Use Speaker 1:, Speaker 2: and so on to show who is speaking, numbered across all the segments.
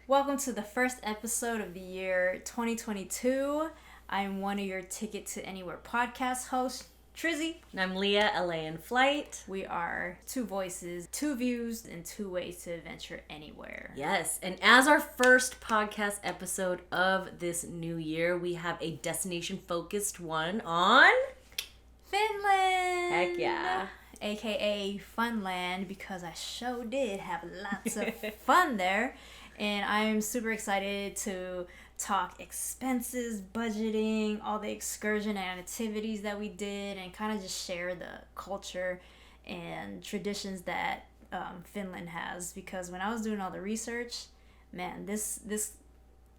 Speaker 1: Welcome to the first episode of the year 2022. I'm one of your Ticket to Anywhere podcast hosts, Trizzy.
Speaker 2: And I'm Leah, LA in flight.
Speaker 1: We are two voices, two views, and two ways to adventure anywhere.
Speaker 2: Yes, and as our first podcast episode of this new year, we have a destination-focused one on...
Speaker 1: Finland!
Speaker 2: Heck yeah.
Speaker 1: AKA Funland, because I sure did have lots of fun there. And I'm super excited to talk expenses, budgeting, all the excursion and activities that we did, and kind of just share the culture and traditions that Finland has. Because when I was doing all the research, man, this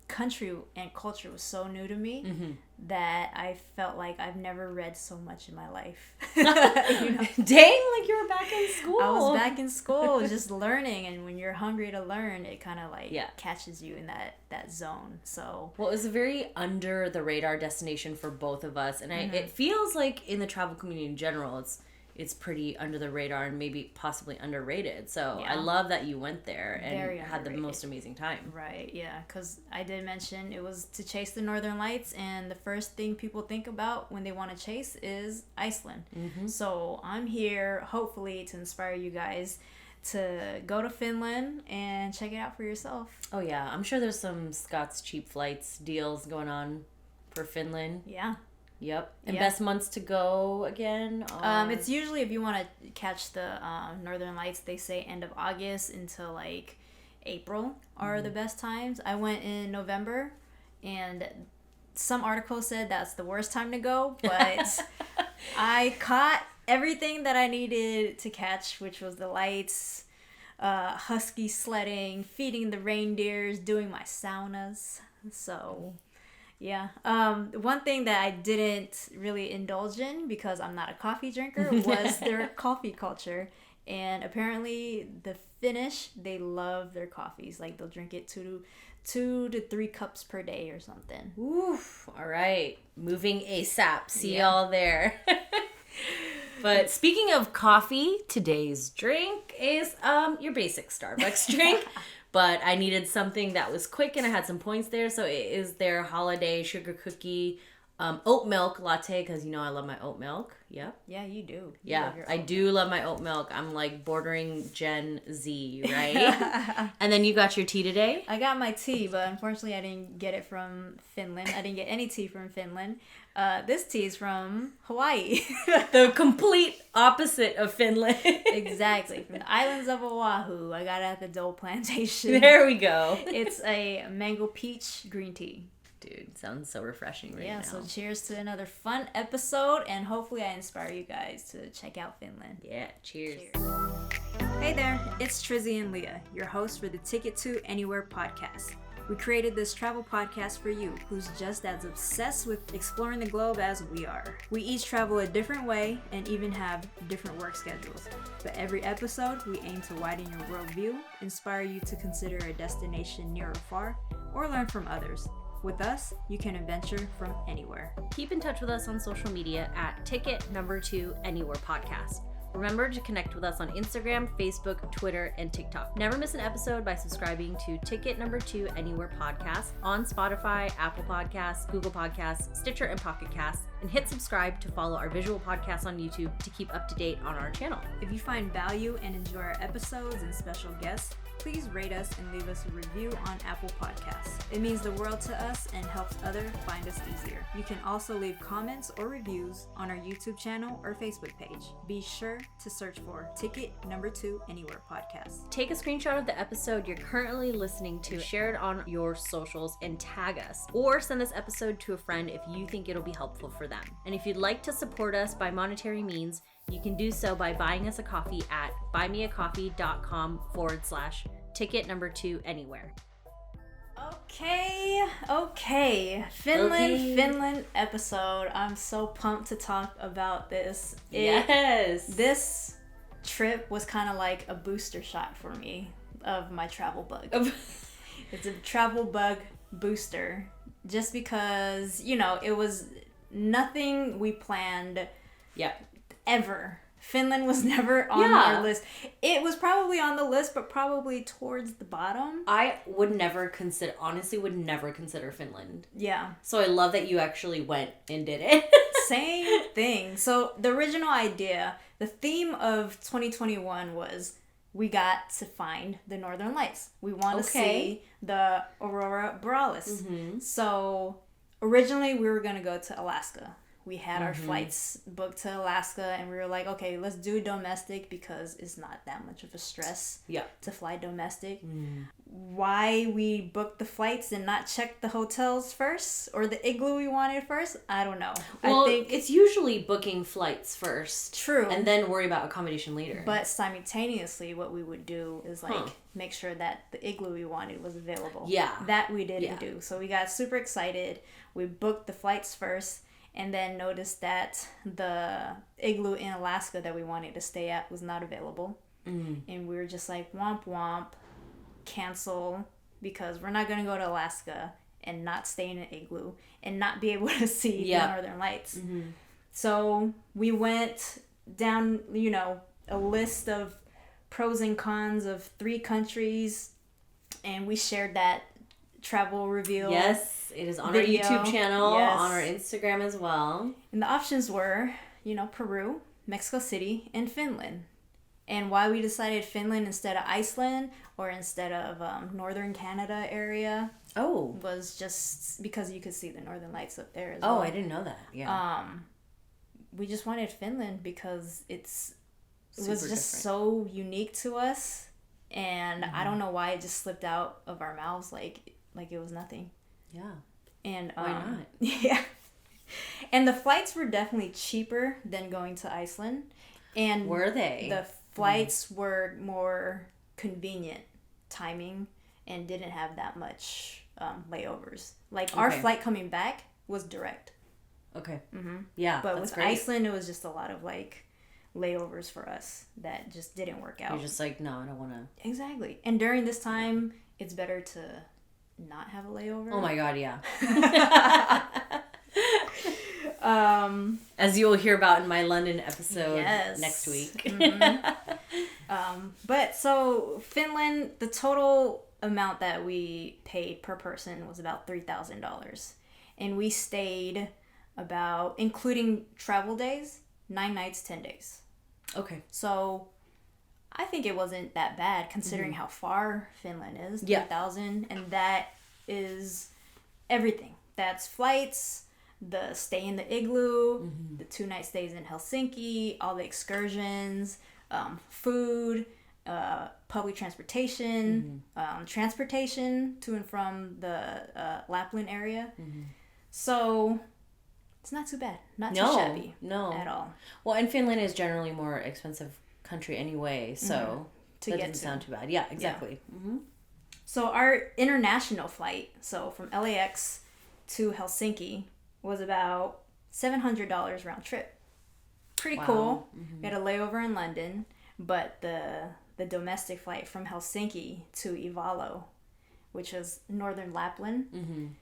Speaker 1: country and culture was so new to me that I felt like I've never read so much in my life.
Speaker 2: You know? Dang, like you were back in school.
Speaker 1: I was back in school just learning, and when you're hungry to learn, it kind of catches you in that zone. So
Speaker 2: well, it was a very under the radar destination for both of us, and it feels like in the travel community in general, it's pretty under the radar and maybe possibly underrated. So yeah. I love that you went there and had the most amazing time.
Speaker 1: Right, yeah, because I did mention it was to chase the Northern Lights, and the first thing people think about when they want to chase is Iceland. So I'm here hopefully to inspire you guys to go to Finland and check it out for yourself.
Speaker 2: Oh yeah, I'm sure there's some Scott's cheap flights deals going on for Finland.
Speaker 1: Yeah.
Speaker 2: Yep. And best months to go again?
Speaker 1: It's usually, if you want to catch the Northern Lights, they say end of August until like April are the best times. I went in November, and some articles said that's the worst time to go, but I caught everything that I needed to catch, which was the lights, husky sledding, feeding the reindeers, doing my saunas. So... yeah. One thing that I didn't really indulge in, because I'm not a coffee drinker, was their coffee culture. And apparently the Finnish, they love their coffees. Like, they'll drink it 2 to 3 cups per day or something.
Speaker 2: Oof. All right. Moving ASAP. See y'all there. But speaking of coffee, today's drink is your basic Starbucks drink. But I needed something that was quick, and I had some points there. So it is their holiday sugar cookie oat milk latte, because you know I love my oat milk. Yep.
Speaker 1: Yeah, you do.
Speaker 2: I do love my oat milk. I'm like bordering Gen Z, right? And then you got your tea today?
Speaker 1: I got my tea, but unfortunately I didn't get it from Finland. I didn't get any tea from Finland. This tea is from Hawaii.
Speaker 2: The complete opposite of Finland.
Speaker 1: Exactly. From the islands of Oahu. I got it at the Dole Plantation.
Speaker 2: There we go.
Speaker 1: It's a mango peach green tea.
Speaker 2: Dude, sounds so refreshing right now.
Speaker 1: Yeah, so cheers to another fun episode, and hopefully I inspire you guys to check out Finland.
Speaker 2: Yeah, cheers.
Speaker 1: Hey there, it's Trizzy and Leah, your hosts for the Ticket to Anywhere podcast. We created this travel podcast for you, who's just as obsessed with exploring the globe as we are. We each travel a different way and even have different work schedules. But every episode, we aim to widen your worldview, inspire you to consider a destination near or far, or learn from others. With us, you can adventure from anywhere.
Speaker 2: Keep in touch with us on social media at Ticket2 Anywhere Podcast. Remember to connect with us on Instagram, Facebook, Twitter, and TikTok. Never miss an episode by subscribing to Ticket2 Anywhere Podcast on Spotify, Apple Podcasts, Google Podcasts, Stitcher, and Pocket Casts. And hit subscribe to follow our visual podcasts on YouTube to keep up to date on our channel.
Speaker 1: If you find value and enjoy our episodes and special guests, please rate us and leave us a review on Apple Podcasts. It means the world to us and helps others find us easier. You can also leave comments or reviews on our YouTube channel or Facebook page. Be sure to search for Ticket2 Anywhere Podcast.
Speaker 2: Take a screenshot of the episode you're currently listening to, share it on your socials, and tag us. Or send this episode to a friend if you think it'll be helpful for them. And if you'd like to support us by monetary means, you can do so by buying us a coffee at buymeacoffee.com/Ticket2 Anywhere.
Speaker 1: Okay. Finland episode. I'm so pumped to talk about this. This trip was kind of like a booster shot for me of my travel bug. It's a travel bug booster. Just because, it was nothing we planned ever Finland was never on our list. It was probably on the list, but probably towards the bottom.
Speaker 2: I would never consider Finland.
Speaker 1: Yeah.
Speaker 2: So I love that you actually went and did it.
Speaker 1: Same thing. So the original idea, the theme of 2021 was we got to find the Northern Lights. We want to see the Aurora Borealis. Mm-hmm. So originally we were going to go to Alaska. We had our flights booked to Alaska, and we were like, okay, let's do domestic because it's not that much of a stress to fly domestic. Why we booked the flights and not check the hotels first or the igloo we wanted first, I don't know.
Speaker 2: Well,
Speaker 1: I think
Speaker 2: it's usually booking flights first.
Speaker 1: True.
Speaker 2: And then worry about accommodation later.
Speaker 1: But simultaneously, what we would do is make sure that the igloo we wanted was available.
Speaker 2: Yeah.
Speaker 1: That we didn't do. So we got super excited. We booked the flights first. And then noticed that the igloo in Alaska that we wanted to stay at was not available. And we were just like, womp womp, cancel, because we're not going to go to Alaska and not stay in an igloo and not be able to see the Northern Lights. So we went down, a list of pros and cons of 3 countries, and we shared that travel reveal.
Speaker 2: Yes, it is on video. Our YouTube channel, on our Instagram as well.
Speaker 1: And the options were, Peru, Mexico City, and Finland. And why we decided Finland instead of Iceland or instead of Northern Canada area was just because you could see the Northern Lights up there as well.
Speaker 2: Oh, I didn't know that. Yeah.
Speaker 1: We just wanted Finland because it was just so unique to us. And I don't know why it just slipped out of our mouths like it was nothing.
Speaker 2: Yeah.
Speaker 1: And
Speaker 2: why not?
Speaker 1: Yeah. And the flights were definitely cheaper than going to Iceland. And
Speaker 2: were they?
Speaker 1: The flights were more convenient timing and didn't have that much layovers. Our flight coming back was direct.
Speaker 2: Okay. Yeah.
Speaker 1: But with great. Iceland, it was just a lot of layovers for us that just didn't work out.
Speaker 2: You're just like, no, I don't want to.
Speaker 1: Exactly. And during this time, it's better to not have a layover.
Speaker 2: Oh my God, yeah. As you will hear about in my London episode next week.
Speaker 1: But so Finland, the total amount that we paid per person was about $3,000. And we stayed about, including travel days, 9 nights, 10 days.
Speaker 2: Okay.
Speaker 1: So I think it wasn't that bad considering how far Finland is, 3,000. And that is everything. That's flights, the stay in the igloo, the 2-night stays in Helsinki, all the excursions, food, public transportation, transportation to and from the Lapland area. So it's not too bad. Not too shabby.
Speaker 2: No.
Speaker 1: At all.
Speaker 2: Well, and Finland is generally a more expensive country anyway, so that doesn't sound too bad. Yeah, exactly. Yeah.
Speaker 1: So our international flight, so from LAX to Helsinki, was about $700 round trip. Pretty cool. We had a layover in London, but the domestic flight from Helsinki to Ivalo, which was northern Lapland,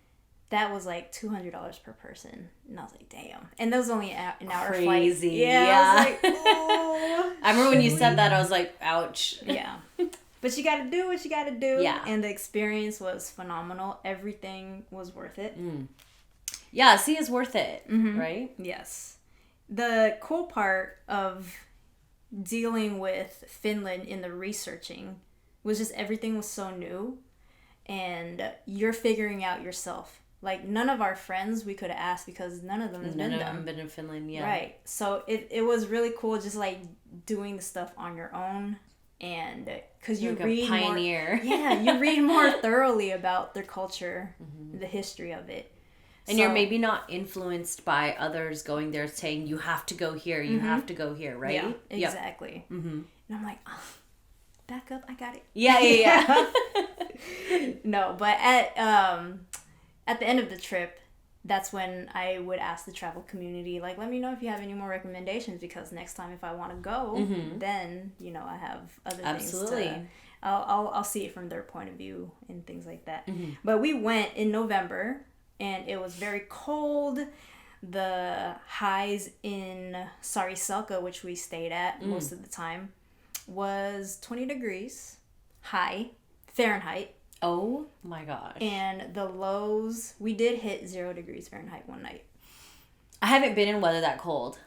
Speaker 1: that was like $200 per person. And I was like, damn. And that was only an hour flight.
Speaker 2: Crazy.
Speaker 1: Yeah. I was like, oh.
Speaker 2: I remember when you said that, I was like, ouch.
Speaker 1: Yeah. But you got to do what you got to do.
Speaker 2: Yeah.
Speaker 1: And the experience was phenomenal. Everything was worth it.
Speaker 2: Yeah, see, it's worth it, right?
Speaker 1: Yes. The cool part of dealing with Finland in the researching was just everything was so new. And you're figuring out yourself. None of our friends we could have asked because none of them has been
Speaker 2: them. Been in Finland, yeah.
Speaker 1: Right. So it was really cool just doing the stuff on your own. And because you read
Speaker 2: a pioneer.
Speaker 1: You read more thoroughly about their culture, the history of it.
Speaker 2: And you're maybe not influenced by others going there saying, you have to go here, you have to go here, right?
Speaker 1: Yeah, exactly. And I'm like, oh, back up, I got it.
Speaker 2: Yeah.
Speaker 1: No, but at the end of the trip, that's when I would ask the travel community, let me know if you have any more recommendations, because next time if I want to go, then, I have other things to... I'll see it from their point of view and things like that. But we went in November, and it was very cold. the highs in Saariselkä, which we stayed at most of the time, was 20 degrees high Fahrenheit.
Speaker 2: Oh my gosh.
Speaker 1: And the lows, we did hit 0 degrees Fahrenheit one night.
Speaker 2: I haven't been in weather that cold.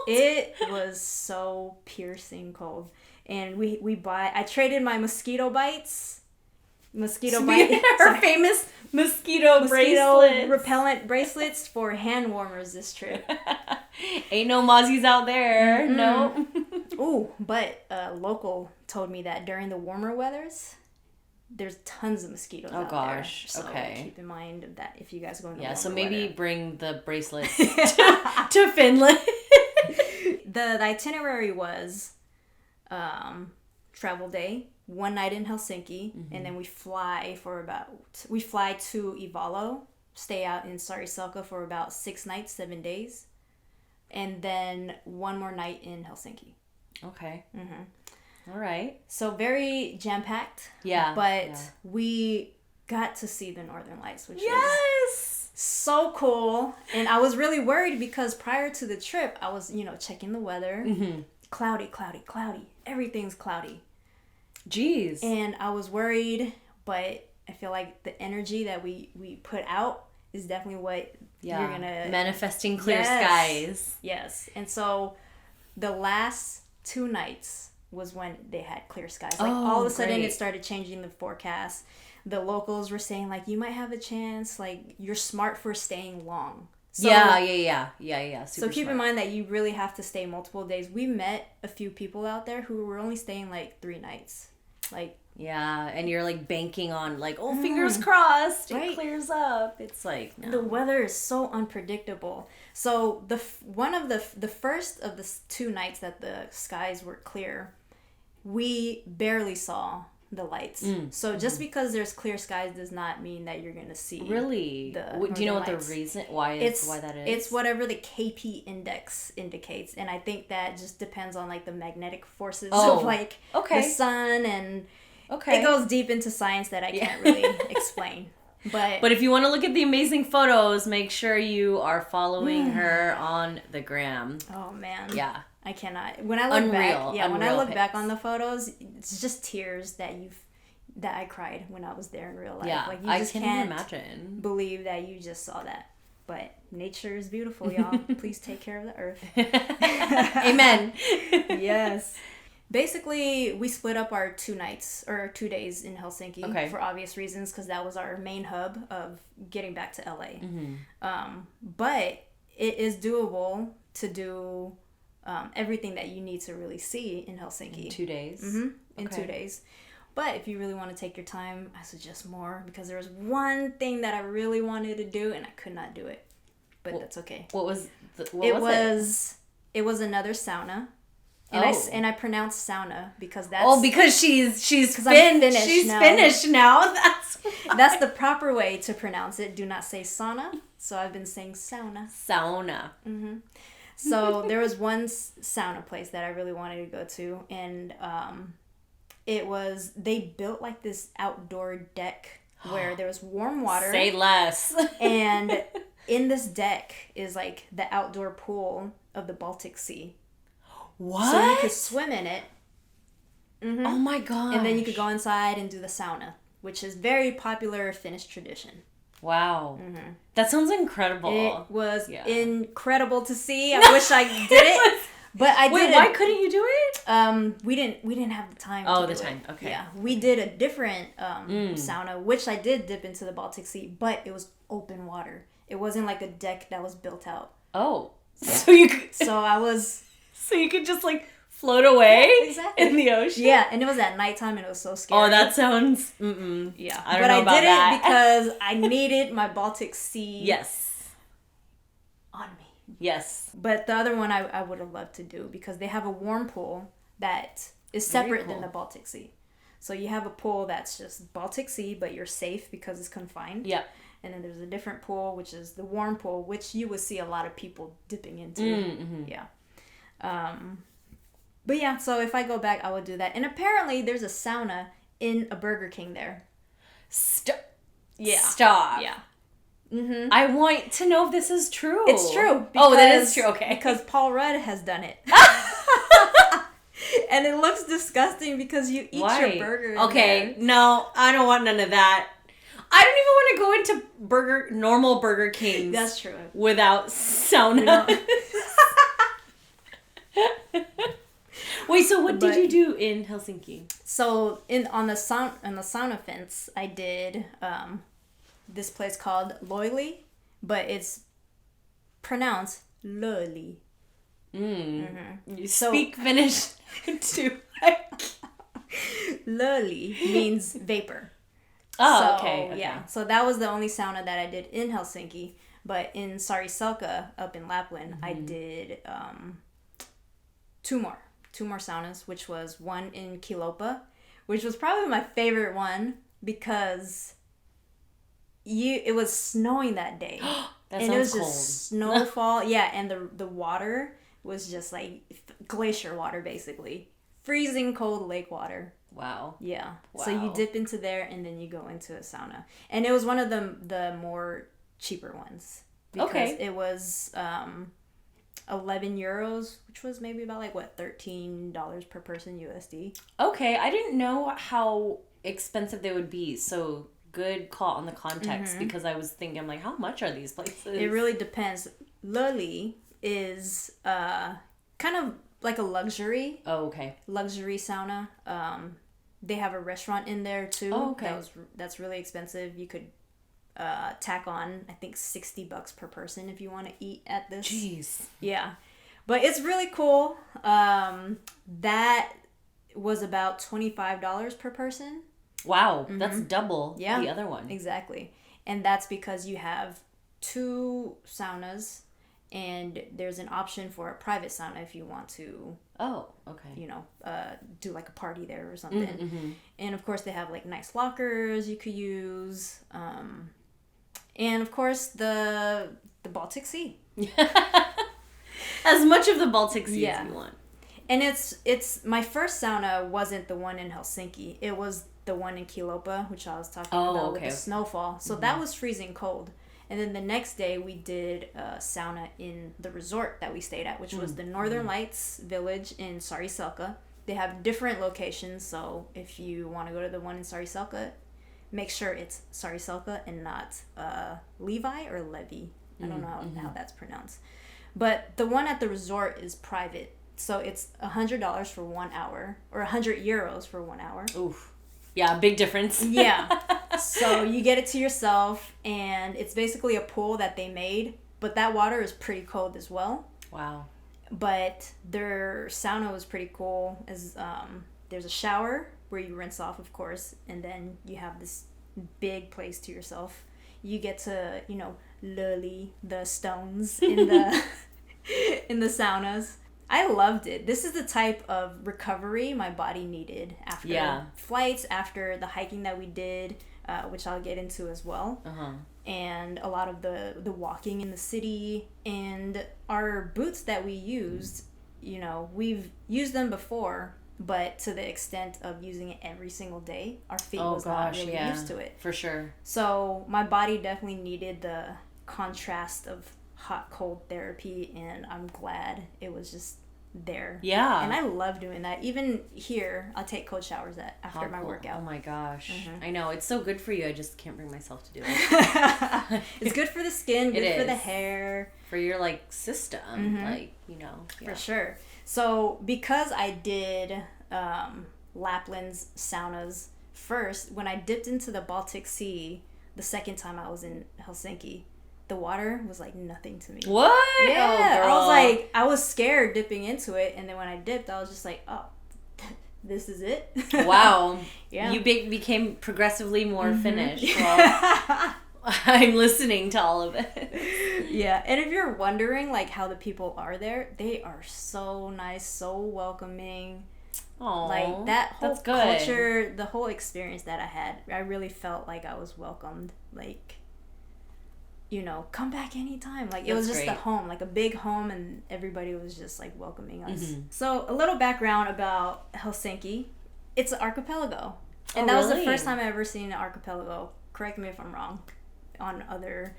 Speaker 2: It
Speaker 1: was so piercing cold. And I traded my mosquito bites. Her
Speaker 2: famous mosquito bracelets.
Speaker 1: repellent bracelets for hand warmers this trip.
Speaker 2: Ain't no mozzies out there.
Speaker 1: Mm-hmm.
Speaker 2: No.
Speaker 1: Ooh, but a local told me that during the warmer weathers, there's tons of mosquitoes out
Speaker 2: gosh.
Speaker 1: there. So
Speaker 2: okay.
Speaker 1: Keep in mind of that if you guys go in the
Speaker 2: warmer
Speaker 1: so
Speaker 2: maybe
Speaker 1: weather.
Speaker 2: Bring the bracelets to Finland.
Speaker 1: The itinerary was travel day, 1 night in Helsinki, and then we fly to Ivalo, stay out in Saariselkä for about 6 nights, 7 days, and then 1 more night in Helsinki.
Speaker 2: Okay. All right.
Speaker 1: So very jam-packed.
Speaker 2: Yeah.
Speaker 1: But we got to see the Northern Lights, which
Speaker 2: was
Speaker 1: so cool. And I was really worried because prior to the trip, I was, checking the weather. Cloudy. Everything's cloudy.
Speaker 2: Jeez.
Speaker 1: And I was worried, but I feel like the energy that we put out is definitely what you're going to...
Speaker 2: Manifesting clear skies.
Speaker 1: Yes. And so the last 2 nights was when they had clear skies. Like all of a sudden it started changing the forecast. The locals were saying like, you might have a chance, like you're smart for staying long. So,
Speaker 2: yeah.
Speaker 1: So keep in mind that you really have to stay multiple days. We met a few people out there who were only staying like 3 nights. Like,
Speaker 2: yeah, and you're like banking on like, fingers crossed,
Speaker 1: right?
Speaker 2: It clears up. It's like no.
Speaker 1: The weather is so unpredictable. So the first of the 2 nights that the skies were clear, we barely saw the lights. So just because there's clear skies does not mean that you're gonna see.
Speaker 2: Really? Do you know what the reason why that is?
Speaker 1: It's whatever the KP index indicates, and I think that just depends on like the magnetic forces of like the sun, and it goes deep into science that I can't really explain. But
Speaker 2: if you want to look at the amazing photos, make sure you are following her on the gram.
Speaker 1: Oh man.
Speaker 2: Yeah.
Speaker 1: I cannot. When I look back on the photos, it's just tears that I cried when I was there in real life.
Speaker 2: Yeah,
Speaker 1: like
Speaker 2: I can't imagine.
Speaker 1: Believe that you just saw that. But nature is beautiful, y'all. Please take care of the earth.
Speaker 2: Amen.
Speaker 1: Yes. Basically, we split up our 2 nights or 2 days in Helsinki for obvious reasons because that was our main hub of getting back to LA. But it is doable to do everything that you need to really see in Helsinki.
Speaker 2: In 2 days?
Speaker 1: In 2 days. But if you really want to take your time, I suggest more because there was one thing that I really wanted to do and I could not do it. But that's okay.
Speaker 2: What was
Speaker 1: it was another sauna. And I pronounced sauna because that's...
Speaker 2: Oh, because she's
Speaker 1: Finnish.
Speaker 2: She's now. Finnish now.
Speaker 1: That's the proper way to pronounce it. Do not say sauna. So I've been saying sauna.
Speaker 2: Sauna.
Speaker 1: So there was one sauna place that I really wanted to go to, and they built like this outdoor deck where there was warm water.
Speaker 2: Say less.
Speaker 1: And in this deck is like the outdoor pool of the Baltic Sea.
Speaker 2: What?
Speaker 1: So you could swim in it.
Speaker 2: Oh my god!
Speaker 1: And then you could go inside and do the sauna, which is very popular Finnish tradition. Wow.
Speaker 2: That sounds incredible.
Speaker 1: It was incredible to see. I wish I did it. But I did.
Speaker 2: Wait, why couldn't you do it?
Speaker 1: We didn't have the time.
Speaker 2: Oh, the time. Okay.
Speaker 1: Yeah, we did a different sauna, which I did dip into the Baltic Sea, but it was open water. It wasn't like a deck that was built out.
Speaker 2: Oh, so you could. So you could just like float away in the ocean.
Speaker 1: Yeah, and it was at nighttime, and it was so scary.
Speaker 2: Oh, that sounds. Yeah, I don't know about that.
Speaker 1: But I did it because I needed my Baltic Sea.
Speaker 2: Yes.
Speaker 1: On me.
Speaker 2: Yes.
Speaker 1: But the other one I would have loved to do because they have a warm pool that is separate than the Baltic Sea. So you have a pool that's just Baltic Sea, but you're safe because it's confined. Yeah. And then there's a different pool, which is the warm pool, which you would see a lot of people dipping into. Yeah. But yeah, so if I go back, I would do that. And apparently there's a sauna in a Burger King there.
Speaker 2: Stop. Yeah.
Speaker 1: Mm-hmm.
Speaker 2: I want to know if this is true.
Speaker 1: It's true.
Speaker 2: That is true. Okay.
Speaker 1: Because Paul Rudd has done it. And it looks disgusting because you eat your burger.
Speaker 2: Okay, no, I don't want none of that. I don't even want to go into normal Burger Kings.
Speaker 1: That's true.
Speaker 2: Without sauna. Wait, so what did you do in Helsinki?
Speaker 1: So on the sauna fence, I did this place called Loili, but it's pronounced Löli.
Speaker 2: You speak Finnish too.
Speaker 1: Löli means vapor.
Speaker 2: Oh, okay.
Speaker 1: Yeah. So that was the only sauna that I did in Helsinki. But in Saariselkä, up in Lapland, I did two more saunas, which was one in Kiilopää, which was probably my favorite one because it was snowing that day.
Speaker 2: That
Speaker 1: and it was
Speaker 2: sounds
Speaker 1: just snowfall. Yeah, and the water was just like glacier water, basically. Freezing cold lake water.
Speaker 2: Wow.
Speaker 1: Yeah.
Speaker 2: Wow.
Speaker 1: So you dip into there and then you go into a sauna. And it was one of the more cheaper ones. Because it was 11 euros, which was maybe about like, $13 per person USD.
Speaker 2: Okay. I didn't know how expensive they would be. So good call on the context because I was thinking, I'm like, how much are these places?
Speaker 1: It really depends. Löli is kind of like a luxury.
Speaker 2: Oh, okay.
Speaker 1: Luxury sauna. They have a restaurant in there too.
Speaker 2: Oh, okay.
Speaker 1: That's really expensive. You could tack on, I think, $60 per person if you want to eat at this.
Speaker 2: Jeez.
Speaker 1: Yeah. But it's really cool. That was about $25 per person.
Speaker 2: Wow. That's double the other one.
Speaker 1: Exactly. And that's because you have 2 saunas and there's an option for a private sauna if you want to.
Speaker 2: Oh, okay.
Speaker 1: Do like a party there or something. And of course they have like nice lockers you could use. And of course the Baltic Sea.
Speaker 2: As much of the Baltic Sea as you want.
Speaker 1: And it's my first sauna wasn't the one in Helsinki. It was the one in Kiilopää, which I was talking about with the snowfall. So that was freezing cold. And then the next day we did a sauna in the resort that we stayed at, which was the Northern Lights Village in Saariselkä. They have different locations, so if you want to go to the one in Saariselkä, make sure it's Saariselkä and not Levi or Levi. I don't know how that's pronounced. But the one at the resort is private. So it's $100 for 1 hour, or 100 euros for 1 hour.
Speaker 2: Oof. Yeah, big difference.
Speaker 1: Yeah. So you get it to yourself, and it's basically a pool that they made, but that water is pretty cold as well.
Speaker 2: Wow.
Speaker 1: But their sauna was pretty cool. There's a shower where you rinse off, of course, and then you have this big place to yourself. You get to, loli the stones in the in the saunas. I loved it. This is the type of recovery my body needed after flights, after the hiking that we did, which I'll get into as well. And a lot of the walking in the city. And our boots that we used, we've used them before, but to the extent of using it every single day, our feet was not really used to it.
Speaker 2: For sure.
Speaker 1: So my body definitely needed the contrast of hot cold therapy, and I'm glad it was just there.
Speaker 2: Yeah.
Speaker 1: And I love doing that. Even here, I'll take cold showers after my workout.
Speaker 2: Oh my gosh. I know, it's so good for you. I just can't bring myself to do it.
Speaker 1: It's good for the skin, good for the hair,
Speaker 2: for your system,
Speaker 1: for sure. So because I did Lapland's saunas first, when I dipped into the Baltic Sea the second time I was in Helsinki, the water was like nothing to me.
Speaker 2: What?
Speaker 1: Yeah. Oh, I was scared dipping into it, and then when I dipped, I was just like, oh, this is it.
Speaker 2: Wow.
Speaker 1: Yeah.
Speaker 2: You became progressively more Finnish while I'm listening to all of it.
Speaker 1: Yeah. And if you're wondering how the people are there, they are so nice, so welcoming.
Speaker 2: Aww,
Speaker 1: that whole culture, the whole experience that I had, I really felt like I was welcomed. Come back anytime. It was just a home, a big home, and everybody was just welcoming us. So a little background about Helsinki. It's an archipelago. And that was the first time I ever seen an archipelago. Correct me if I'm wrong on other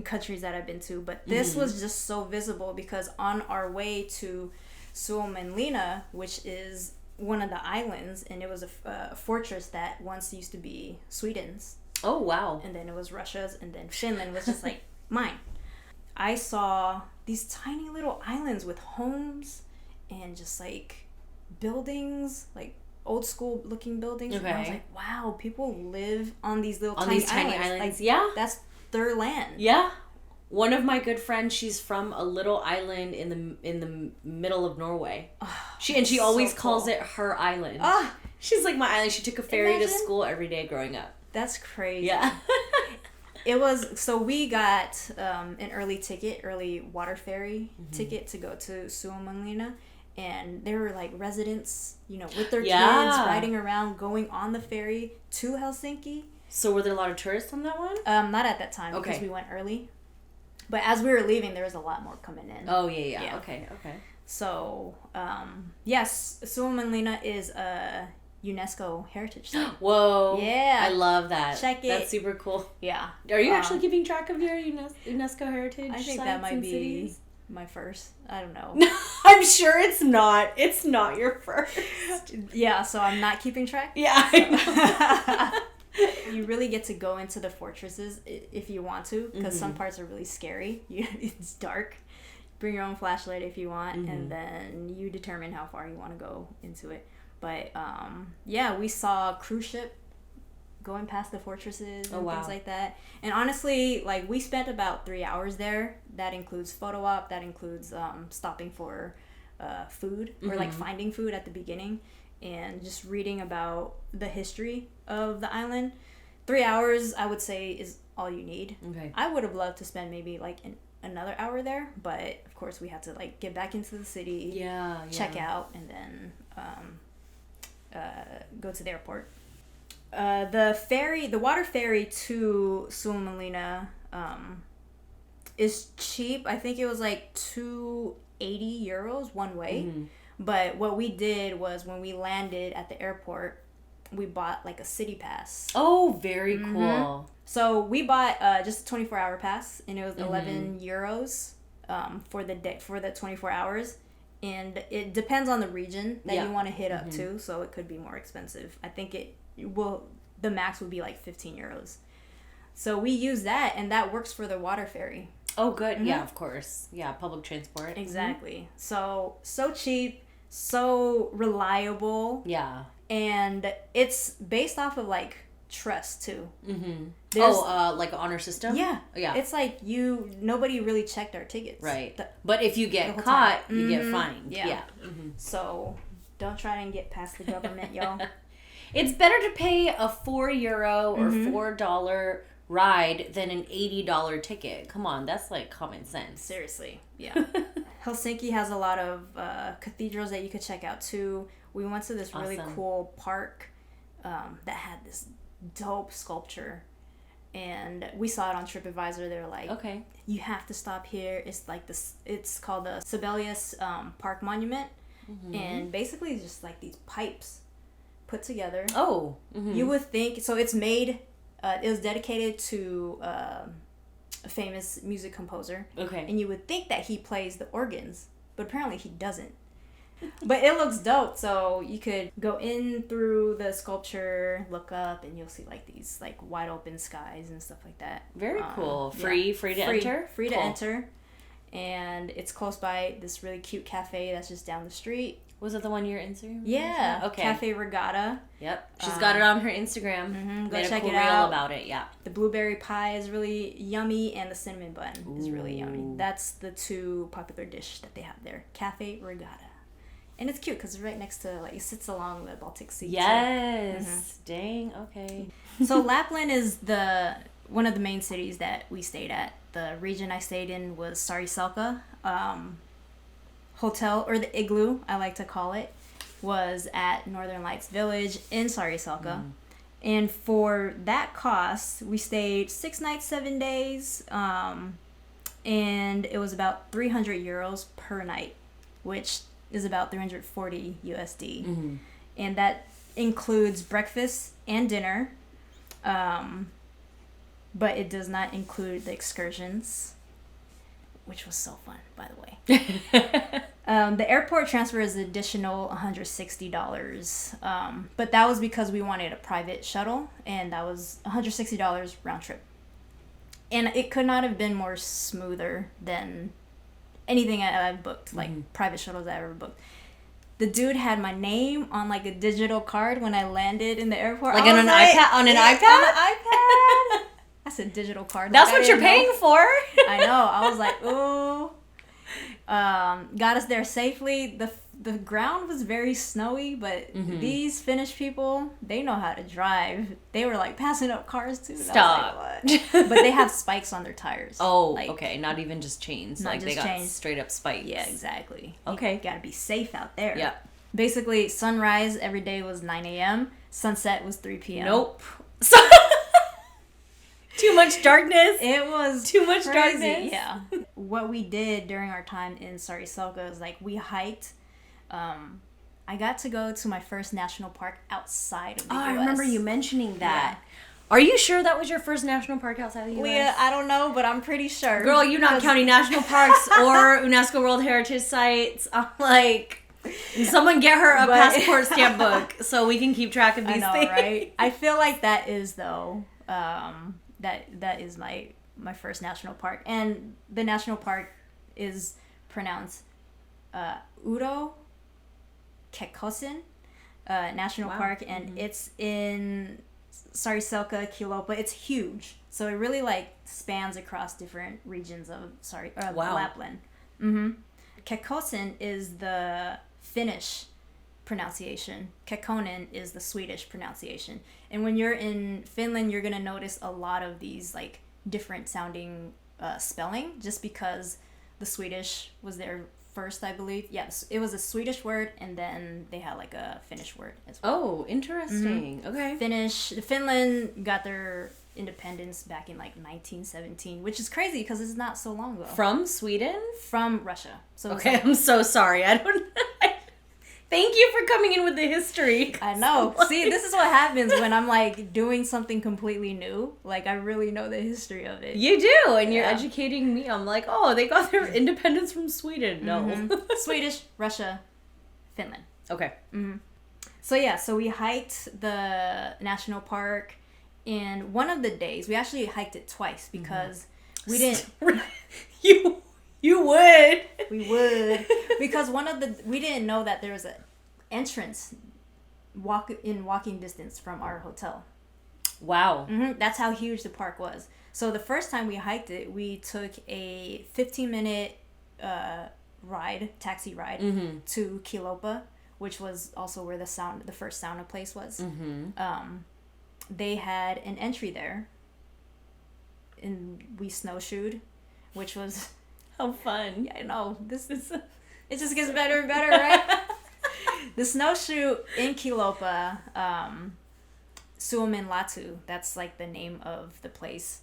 Speaker 1: countries that I've been to, but this was just so visible because on our way to Suomenlinna, which is one of the islands, and it was a fortress that once used to be Sweden's.
Speaker 2: Oh, wow.
Speaker 1: And then it was Russia's, and then Finland was just like mine. I saw these tiny little islands with homes and just like buildings, like old school looking buildings.
Speaker 2: Okay.
Speaker 1: And I was like, wow, people live on these little tiny islands. Like,
Speaker 2: yeah.
Speaker 1: That's their land.
Speaker 2: Yeah. One of my good friends, she's from a little island in the middle of Norway. She always calls it her island. She's like my island. She took a ferry to school every day growing up.
Speaker 1: That's crazy.
Speaker 2: Yeah.
Speaker 1: It was, so we got an early water ferry ticket to go to Suomenlinna, and there were like residents, with their kids riding around, going on the ferry to Helsinki.
Speaker 2: So were there a lot of tourists on that one?
Speaker 1: Not at that time because we went early. But as we were leaving, there was a lot more coming in.
Speaker 2: Oh, yeah. Okay.
Speaker 1: So, yes, Suomenlinna is a UNESCO heritage site.
Speaker 2: Whoa.
Speaker 1: Yeah.
Speaker 2: I love that.
Speaker 1: Check it.
Speaker 2: That's super cool.
Speaker 1: Yeah.
Speaker 2: Are you actually keeping track of your UNESCO heritage
Speaker 1: I think
Speaker 2: sites
Speaker 1: that might
Speaker 2: and
Speaker 1: be
Speaker 2: cities?
Speaker 1: my first. I don't know.
Speaker 2: I'm sure it's not. It's not your first.
Speaker 1: Yeah, so I'm not keeping track.
Speaker 2: Yeah.
Speaker 1: So. You really get to go into the fortresses if you want to, because some parts are really scary. It's dark. Bring your own flashlight if you want, and then you determine how far you want to go into it. But yeah, we saw a cruise ship going past the fortresses and things like that. And honestly, like, we spent about 3 hours there. That includes photo op. That includes stopping for food or like finding food at the beginning. And just reading about the history of the island. 3 hours, I would say, is all you need. Okay. I would have loved to spend maybe like another hour there, but of course we had to like get back into the city, check out, and then go to the airport. The water ferry to Suomenlinna is cheap. I think it was like €280 one way. But what we did was when we landed at the airport, we bought like a city pass.
Speaker 2: Oh, very cool.
Speaker 1: So we bought just a 24-hour pass, and it was €11 for the 24 hours. And it depends on the region that you want to hit up to, so it could be more expensive. I think the max would be like €15. So we use that, and that works for the water ferry.
Speaker 2: Oh, good. Yeah, of course. Yeah, public transport.
Speaker 1: Exactly. So cheap, so reliable.
Speaker 2: Yeah.
Speaker 1: And it's based off of like trust too.
Speaker 2: Like an honor system?
Speaker 1: Yeah. It's like nobody really checked our tickets.
Speaker 2: Right. But if you get caught, you get fined. Yeah.
Speaker 1: So don't try and get past the government, y'all.
Speaker 2: It's better to pay a €4 or $4 ride than an $80 ticket. Come on, that's like common sense.
Speaker 1: Seriously. Yeah. Helsinki has a lot of cathedrals that you could check out too. We went to this really cool park that had this dope sculpture, and we saw it on TripAdvisor. They were like, okay, you have to stop here. It's like this. It's called the Sibelius Park Monument, and basically it's just like these pipes put together. You would think so. It's made. It was dedicated to a famous music composer. Okay. And you would think that he plays the organs, but apparently he doesn't. But it looks dope, so you could go in through the sculpture, look up, and you'll see like these like wide open skies and stuff like that.
Speaker 2: Very cool. Free to enter?
Speaker 1: Free to enter. And it's close by this really cute cafe that's just down the street.
Speaker 2: Was it the one you're Instagram?
Speaker 1: Yeah. Okay. Cafe Regatta.
Speaker 2: Yep. She's got it on her Instagram.
Speaker 1: Go check it out. About it. Yeah. The blueberry pie is really yummy, and the cinnamon bun is really yummy. That's the two popular dish that they have there. Cafe Regatta. And it's cute because it's right next to, like, it sits along the Baltic Sea.
Speaker 2: Yes. Dang. Okay.
Speaker 1: So Lapland is one of the main cities that we stayed at. The region I stayed in was Saariselkä. Hotel, or the igloo, I like to call it, was at Northern Lights Village in Saariselkä. And for that cost, we stayed 6 nights, 7 days, and it was about €300 per night, which is about 340 USD. And that includes breakfast and dinner. but it does not include the excursions, which was so fun, by the way. The airport transfer is additional $160, but that was because we wanted a private shuttle, and that was $160 round trip. And it could not have been more smoother than anything I've booked, like private shuttles I ever booked. The dude had my name on like a digital card when I landed in the airport.
Speaker 2: Like on an iPad? On an iPad?
Speaker 1: On an iPad. That's a digital card.
Speaker 2: That's what you're paying for.
Speaker 1: I know. I was like, ooh. Got us there safely. The ground was very snowy, but these Finnish people, they know how to drive. They were like passing up cars too.
Speaker 2: Stop.
Speaker 1: Like, what? But they have spikes on their tires.
Speaker 2: Oh,
Speaker 1: like,
Speaker 2: okay. Not even just chains.
Speaker 1: Not
Speaker 2: like
Speaker 1: just
Speaker 2: they got
Speaker 1: chains.
Speaker 2: straight up spikes.
Speaker 1: Yeah, exactly.
Speaker 2: Okay.
Speaker 1: You gotta be safe out there.
Speaker 2: Yeah.
Speaker 1: Basically, sunrise every day was 9 a.m. Sunset was 3 p.m.
Speaker 2: Nope. Too much darkness.
Speaker 1: It was
Speaker 2: too much
Speaker 1: crazy.
Speaker 2: darkness.
Speaker 1: Yeah. What we did during our time in Saariselkä is like we hiked. I got to go to my first national park outside of the US.
Speaker 2: I remember you mentioning that. Yeah. Are you sure that was your first national park outside of the US?
Speaker 1: Leah, I don't know, but I'm pretty sure.
Speaker 2: Girl, you're not counting national parks or UNESCO World Heritage Sites. I'm like, someone get her a passport stamp book so we can keep track of these things.
Speaker 1: Right? I feel like that is though. That is my first national park, and the national park is pronounced Urho Kekkosen National Park, and it's in Saariselkä, Kiilopää. It's huge, so it really like spans across different regions of Lapland. Kekkosen is the Finnish pronunciation. Kekkonen is the Swedish pronunciation. And when you're in Finland, you're gonna notice a lot of these like different sounding spelling, just because the Swedish was their first, I believe. Yes, it was a Swedish word, and then they had like a Finnish word as well.
Speaker 2: Oh, interesting. Okay.
Speaker 1: Finland got their independence back in like 1917, which is crazy because it's not so long ago.
Speaker 2: From Sweden?
Speaker 1: From Russia. So
Speaker 2: okay, I'm so sorry. I don't. Thank you for coming in with the history.
Speaker 1: I know. See, this is what happens when I'm like doing something completely new. Like I really know the history of it.
Speaker 2: You do, and you're educating me. I'm like, oh, they got their independence from Sweden. No.
Speaker 1: Swedish, Russia, Finland.
Speaker 2: Okay.
Speaker 1: So we hiked the national park, and one of the days, we actually hiked it twice because we didn't...
Speaker 2: You would.
Speaker 1: We would. Because we didn't know that there was an entrance in walking distance from our hotel.
Speaker 2: Wow.
Speaker 1: That's how huge the park was. So the first time we hiked it, we took a 15-minute taxi ride to Kiilopää, which was also where the first sauna place was. They had an entry there, and we snowshoed, which was...
Speaker 2: How fun.
Speaker 1: Yeah, I know. It just gets better and better, right? The snowshoe in Kiilopää, Suomenlinna, that's like the name of the place.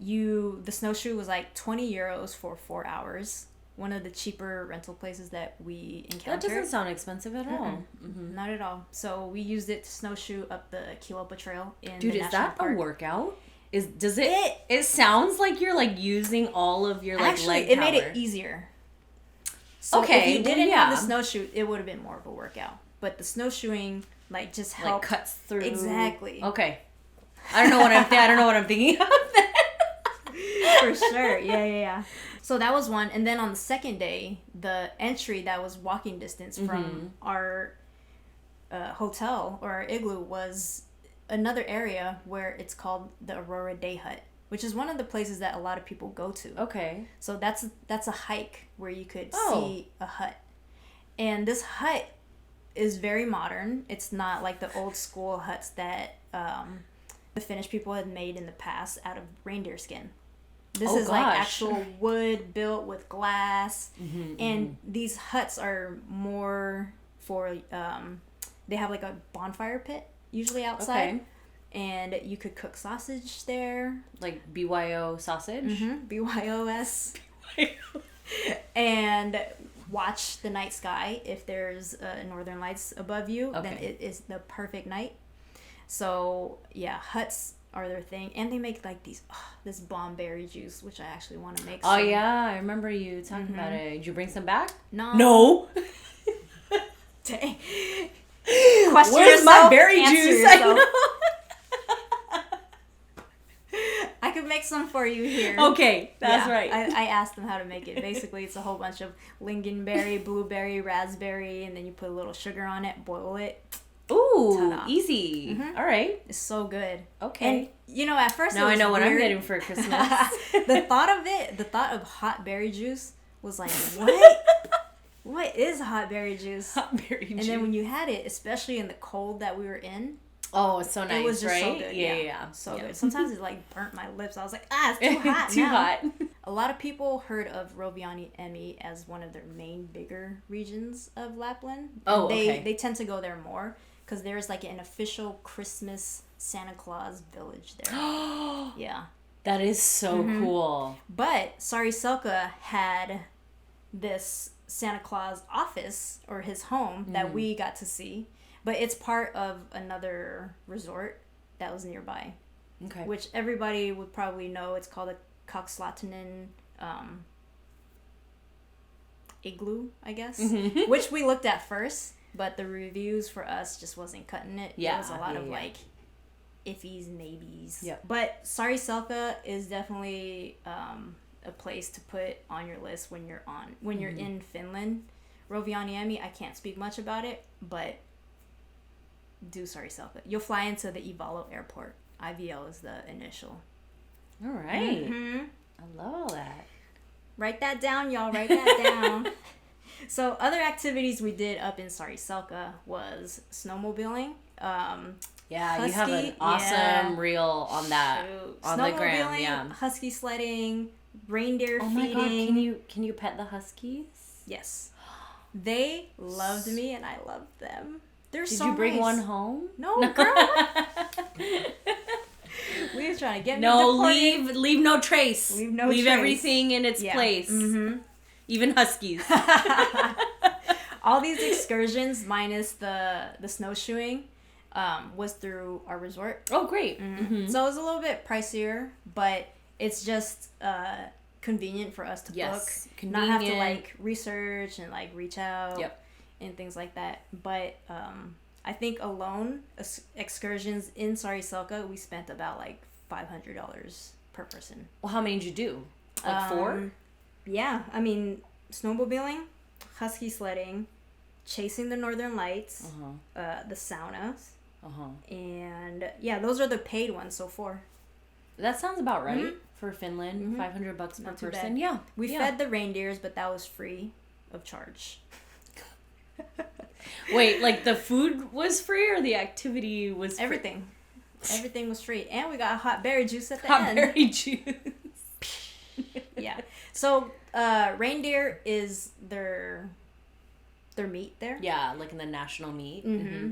Speaker 1: The snowshoe was like 20 euros for 4 hours. One of the cheaper rental places that we encountered.
Speaker 2: That doesn't sound expensive at all.
Speaker 1: Not at all. So we used it to snowshoe up the Kiilopää Trail in
Speaker 2: Dude,
Speaker 1: the national
Speaker 2: is that
Speaker 1: park.
Speaker 2: a workout? It sounds like you're like using all of your like
Speaker 1: actually,
Speaker 2: leg
Speaker 1: it
Speaker 2: power.
Speaker 1: made it easier. So if you didn't have the snowshoe, it would have been more of a workout. But the snowshoeing like just helped.
Speaker 2: Like cuts through.
Speaker 1: Exactly.
Speaker 2: Okay. I don't know what I'm thinking of then.
Speaker 1: For sure. Yeah. So that was one, and then on the second day, the entry that was walking distance from our hotel or our igloo was another area where it's called the Aurora Day Hut, which is one of the places that a lot of people go to.
Speaker 2: Okay.
Speaker 1: So that's a hike where you could see a hut. And this hut is very modern. It's not like the old school huts that the Finnish people had made in the past out of reindeer skin. This is like actual wood built with glass. And these huts are more for, they have like a bonfire pit usually outside. Okay. And you could cook sausage there.
Speaker 2: Like BYO sausage?
Speaker 1: BYOS. And watch the night sky. If there's northern lights above you, then it is the perfect night. So, yeah, huts are their thing, and they make like this bomb berry juice, which I actually want to make.
Speaker 2: Oh yeah, I remember you talking about it. Did you bring some back?
Speaker 1: No. Dang. Question
Speaker 2: Where's
Speaker 1: yourself,
Speaker 2: my berry
Speaker 1: answer
Speaker 2: juice?
Speaker 1: yourself. I could make some for you here.
Speaker 2: Okay, that's right.
Speaker 1: I asked them how to make it. Basically, it's a whole bunch of lingonberry, blueberry, raspberry, and then you put a little sugar on it, boil it.
Speaker 2: Ooh,
Speaker 1: Ta-da.
Speaker 2: easy. All right.
Speaker 1: It's so good.
Speaker 2: Okay.
Speaker 1: And, at first
Speaker 2: Now
Speaker 1: it was
Speaker 2: I know what I'm
Speaker 1: weird.
Speaker 2: getting for Christmas.
Speaker 1: The thought of hot berry juice was like, what? What is hot berry juice?
Speaker 2: Hot berry juice.
Speaker 1: And then when you had it, especially in the cold that we were in,
Speaker 2: oh, it's so nice,
Speaker 1: it was just
Speaker 2: right?
Speaker 1: so good.
Speaker 2: Yeah.
Speaker 1: So good. Sometimes it like burnt my lips. I was like, it's too hot
Speaker 2: Too
Speaker 1: now.
Speaker 2: hot.
Speaker 1: A lot of people heard of Rovaniemi as one of their main bigger regions of Lapland.
Speaker 2: Oh,
Speaker 1: and they tend to go there more because there's like an official Christmas Santa Claus village there. Yeah.
Speaker 2: That is so cool.
Speaker 1: But Saariselkä had this Santa Claus office or his home that we got to see, but it's part of another resort that was nearby.
Speaker 2: Okay.
Speaker 1: Which everybody would probably know. It's called a Kokslattinen igloo, I guess. Which we looked at first, but the reviews for us just wasn't cutting it.
Speaker 2: Yeah.
Speaker 1: There was a lot of like iffies, maybes.
Speaker 2: Yep.
Speaker 1: But Saariselkä is definitely a place to put on your list when you're in Finland. Rovaniemi, I can't speak much about it, but do Saariselkä. You'll fly into the Ivalo airport. IVL is the initial.
Speaker 2: All right. I love all that.
Speaker 1: Write that down, y'all. Write that down. So other activities we did up in Saariselkä was snowmobiling.
Speaker 2: Yeah,
Speaker 1: husky,
Speaker 2: you have an awesome reel on that on the gram.
Speaker 1: Snowmobiling,
Speaker 2: Yeah.
Speaker 1: husky sledding, reindeer
Speaker 2: Oh
Speaker 1: feeding.
Speaker 2: my god, can you pet the huskies?
Speaker 1: Yes. They loved me and I loved them. They're
Speaker 2: Did
Speaker 1: so
Speaker 2: you bring
Speaker 1: nice.
Speaker 2: one home?
Speaker 1: No, girl. We were trying to get me deported.
Speaker 2: leave no trace.
Speaker 1: Leave trace.
Speaker 2: Everything in its place. Even huskies.
Speaker 1: All these excursions minus the snowshoeing was through our resort.
Speaker 2: Oh, great.
Speaker 1: So it was a little bit pricier, but it's just convenient for us to book. Not have to like research and like reach out and things like that. But I think alone excursions in Saariselkä we spent about like $500 per person.
Speaker 2: Well, how many did you do? Like 4?
Speaker 1: Yeah, I mean snowmobiling, husky sledding, chasing the northern lights, the saunas, and yeah, those are the paid ones. So 4.
Speaker 2: That sounds about right for Finland. $500 per person.
Speaker 1: Bad.
Speaker 2: Yeah,
Speaker 1: we fed the reindeers, but that was free of charge.
Speaker 2: Wait, like the food was free or the activity was free?
Speaker 1: Everything. Everything was free, and we got hot berry juice at the
Speaker 2: Hot
Speaker 1: end.
Speaker 2: berry juice.
Speaker 1: Yeah. So reindeer is their meat there.
Speaker 2: Yeah, like in the national meat.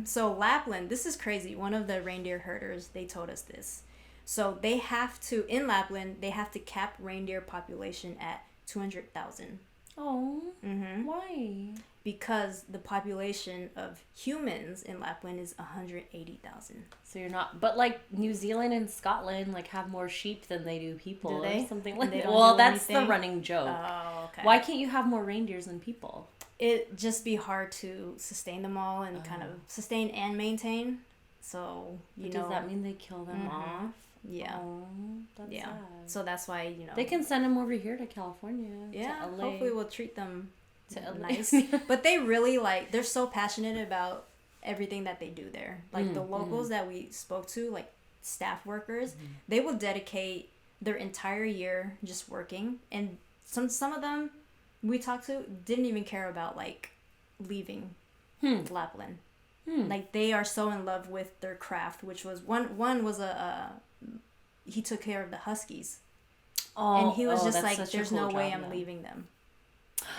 Speaker 1: So Lapland, this is crazy. One of the reindeer herders, they told us this. So they have to, in Lapland, they have to cap reindeer population at 200,000.
Speaker 2: Oh. Why?
Speaker 1: Because the population of humans in Lapland is 180,000.
Speaker 2: So you're not, but like New Zealand and Scotland like have more sheep than they do people.
Speaker 1: Do they?
Speaker 2: Or something like
Speaker 1: They
Speaker 2: that.
Speaker 1: don't
Speaker 2: Well,
Speaker 1: do
Speaker 2: that's
Speaker 1: anything?
Speaker 2: the running joke.
Speaker 1: Oh, okay.
Speaker 2: Why can't you have more reindeers than people?
Speaker 1: It'd just be hard to sustain them all and kind of sustain and maintain. So,
Speaker 2: Does that mean they kill them off?
Speaker 1: Yeah.
Speaker 2: Oh, that's sad.
Speaker 1: So that's why,
Speaker 2: They can send them over here to California.
Speaker 1: Yeah,
Speaker 2: to LA.
Speaker 1: hopefully we'll treat them
Speaker 2: To LA.
Speaker 1: nice. But they really they're so passionate about everything that they do there. Like the locals that we spoke to, like staff workers, they will dedicate their entire year just working. And some of them we talked to didn't even care about like leaving Lapland. Like they are so in love with their craft, which was one was he took care of the huskies. And he was just like, there's no way I'm leaving them.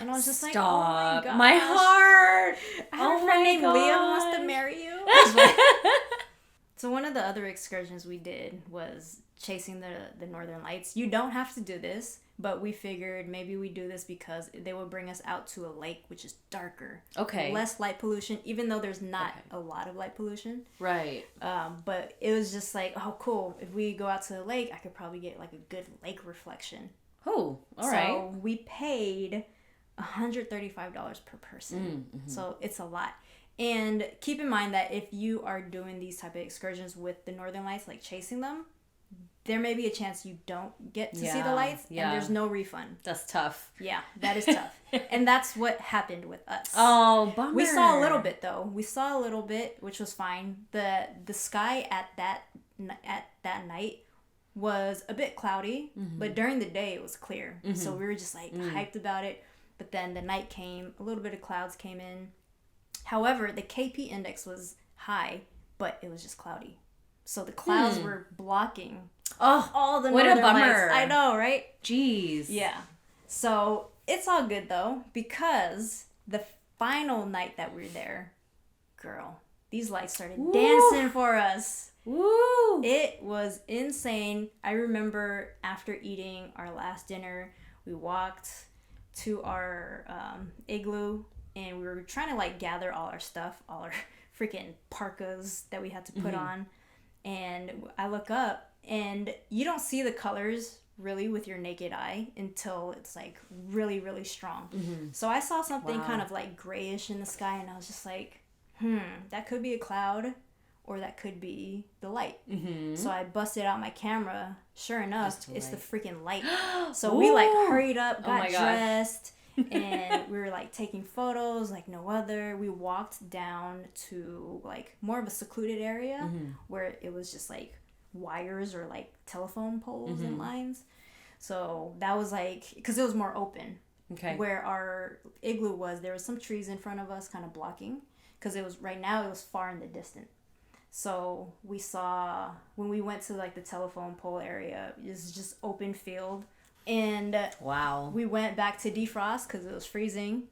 Speaker 1: And I was just like, oh my god.
Speaker 2: My heart.
Speaker 1: I have a friend named Leah who wants to marry you. So one of the other excursions we did was chasing the northern lights. You don't have to do this, But we figured maybe we do this because they would bring us out to a lake, which is darker.
Speaker 2: Okay.
Speaker 1: Less light pollution, even though there's not a lot of light pollution.
Speaker 2: Right.
Speaker 1: But it was just like, oh, cool. If we go out to the lake, I could probably get like a good lake reflection.
Speaker 2: Oh, all right.
Speaker 1: So we paid $135 per person. Mm-hmm. So it's a lot. And keep in mind that if you are doing these type of excursions with the Northern Lights, like chasing them, there may be a chance you don't get to see the lights, and there's no refund.
Speaker 2: That's tough.
Speaker 1: Yeah, that is tough. And that's what happened with us.
Speaker 2: Oh, bummer.
Speaker 1: We saw a little bit, though. We saw a little bit, which was fine. The sky at that night was a bit cloudy, but during the day it was clear. So we were just like hyped about it. But then the night came, a little bit of clouds came in. However, the KP index was high, but it was just cloudy. So the clouds were blocking all the northern lights. I know, right?
Speaker 2: Jeez.
Speaker 1: Yeah. So it's all good though, because the final night that we were there, girl, these lights started dancing for us.
Speaker 2: Woo!
Speaker 1: It was insane. I remember after eating our last dinner, we walked to our igloo, and we were trying to like gather all our stuff, all our freaking parkas that we had to put on. And I look up, and you don't see the colors really with your naked eye until it's like really, really strong. So I saw something kind of like grayish in the sky, and I was just like, that could be a cloud, or that could be the light. So I busted out my camera. Sure enough, it's the freaking light. So we like hurried up, got dressed, and we were like taking photos like no other. We walked down to like more of a secluded area where it was just like wires or like telephone poles and lines. So that was like, because it was more open.
Speaker 2: Okay.
Speaker 1: Where our igloo was, there was some trees in front of us kind of blocking, because it was right now it was far in the distance. So we saw, when we went to like the telephone pole area, it was just open field. And we went back to defrost because it was freezing.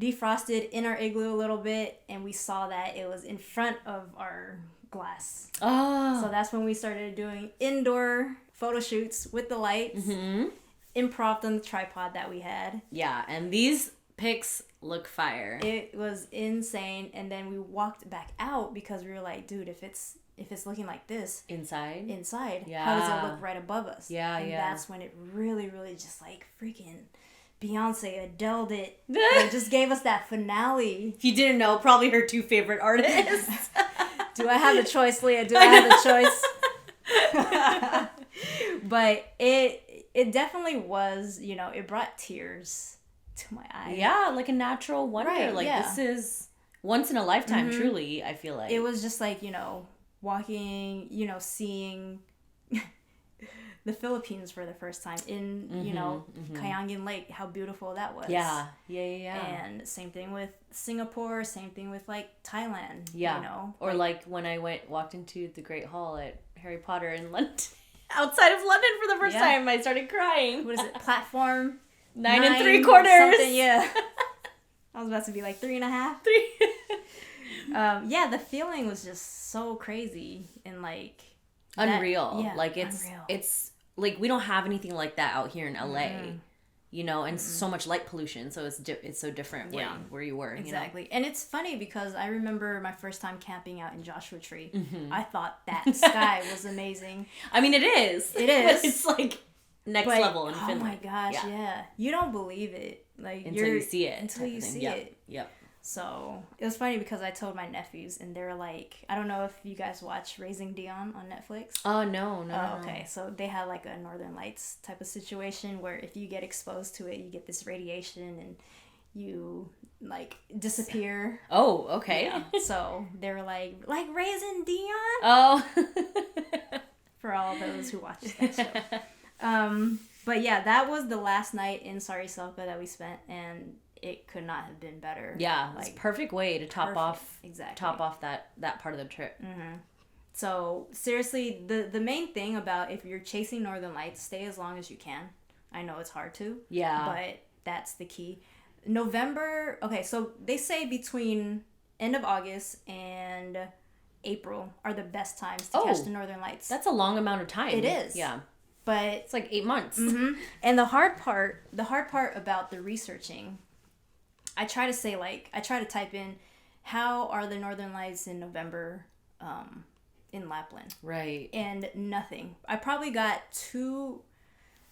Speaker 1: Defrosted in our igloo a little bit, and we saw that it was in front of our glass. Oh. So that's when we started doing indoor photo shoots with the lights, improv on the tripod that we had.
Speaker 2: Yeah, and these pics look fire.
Speaker 1: It was insane. And then we walked back out because we were like, dude, if it's looking like this
Speaker 2: inside,
Speaker 1: how does it look right above us? And
Speaker 2: yeah.
Speaker 1: that's when it really, really just like freaking Beyonce, Adele'd it. They just gave us that finale.
Speaker 2: If you didn't know, probably her two favorite artists.
Speaker 1: Do I have a choice, Leah? Do I have a choice? But it definitely was, it brought tears to my eyes.
Speaker 2: Yeah, like a natural wonder. Right, this is once in a lifetime, truly, I feel like.
Speaker 1: It was just like, walking, seeing the Philippines for the first time in, Kayangan Lake, how beautiful that was.
Speaker 2: Yeah.
Speaker 1: And same thing with Singapore, same thing with like Thailand,
Speaker 2: Or like when I walked into the Great Hall at Harry Potter in London, outside of London for the first time, I started crying.
Speaker 1: What is it? Platform
Speaker 2: 9 3/4.
Speaker 1: Something, yeah. I was about to be like 3.5. 3. The feeling was just so crazy and like
Speaker 2: unreal. It's like we don't have anything like that out here in LA, and so much light pollution. So it's so different where you were.
Speaker 1: Exactly. And it's funny because I remember my first time camping out in Joshua Tree. I thought that sky was amazing.
Speaker 2: I mean, it is.
Speaker 1: It is.
Speaker 2: But it's like next level in Finland.
Speaker 1: Oh my gosh, yeah. You don't believe it. Like
Speaker 2: until you see it.
Speaker 1: Until you see it.
Speaker 2: Yep.
Speaker 1: So it was funny because I told my nephews, and they're like, I don't know if you guys watch Raising Dion on Netflix.
Speaker 2: Oh, no.
Speaker 1: Okay. So they had like a Northern Lights type of situation where if you get exposed to it, you get this radiation and you like disappear.
Speaker 2: Oh, okay.
Speaker 1: Yeah. So they were like Raising Dion?
Speaker 2: Oh.
Speaker 1: For all those who watch that show. But yeah, that was the last night in Saariselkä that we spent, and it could not have been better.
Speaker 2: Yeah, it's a perfect way to top off that part of the trip.
Speaker 1: So seriously, the main thing about if you're chasing Northern Lights, stay as long as you can. I know it's hard to.
Speaker 2: Yeah.
Speaker 1: But that's the key. November, okay, so they say between end of August and April are the best times to catch the Northern Lights.
Speaker 2: That's a long amount of time.
Speaker 1: It is.
Speaker 2: Yeah.
Speaker 1: But
Speaker 2: it's like 8 months.
Speaker 1: And the hard part about the researching, I try to type in, how are the Northern Lights in November in Lapland?
Speaker 2: Right.
Speaker 1: And nothing. I probably got 2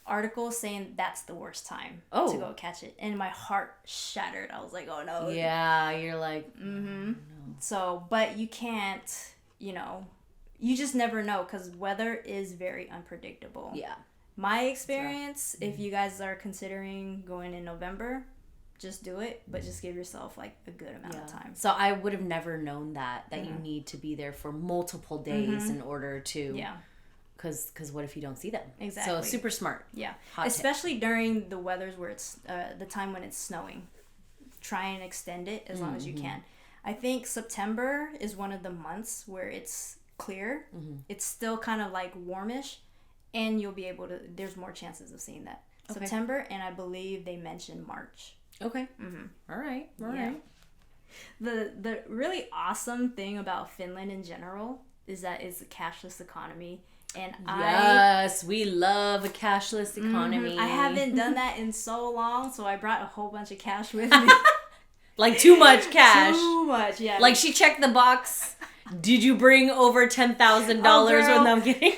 Speaker 1: articles saying that's the worst time to go catch it. And my heart shattered. I was like, oh no.
Speaker 2: Yeah, you're like, oh, no.
Speaker 1: So, but you can't, you just never know because weather is very unpredictable.
Speaker 2: Yeah.
Speaker 1: My experience, if you guys are considering going in November, just do it, but just give yourself like a good amount of time.
Speaker 2: So I would have never known that you need to be there for multiple days in order to...
Speaker 1: Yeah.
Speaker 2: Because what if you don't see them?
Speaker 1: Exactly.
Speaker 2: So super smart.
Speaker 1: Yeah.
Speaker 2: Hot
Speaker 1: Especially during the weathers where it's the time when it's snowing. Try and extend it as long as you can. I think September is one of the months where it's clear. It's still kind of like warmish, and you'll be able to, there's more chances of seeing that. Okay. September, and I believe they mentioned March.
Speaker 2: Okay. All right.
Speaker 1: The really awesome thing about Finland in general is that it's a cashless economy. And
Speaker 2: yes, we love a cashless economy.
Speaker 1: I haven't done that in so long, so I brought a whole bunch of cash with me.
Speaker 2: Like too much cash.
Speaker 1: Too much, yeah.
Speaker 2: Like she checked the box. Did you bring over $10,000 when I'm kidding?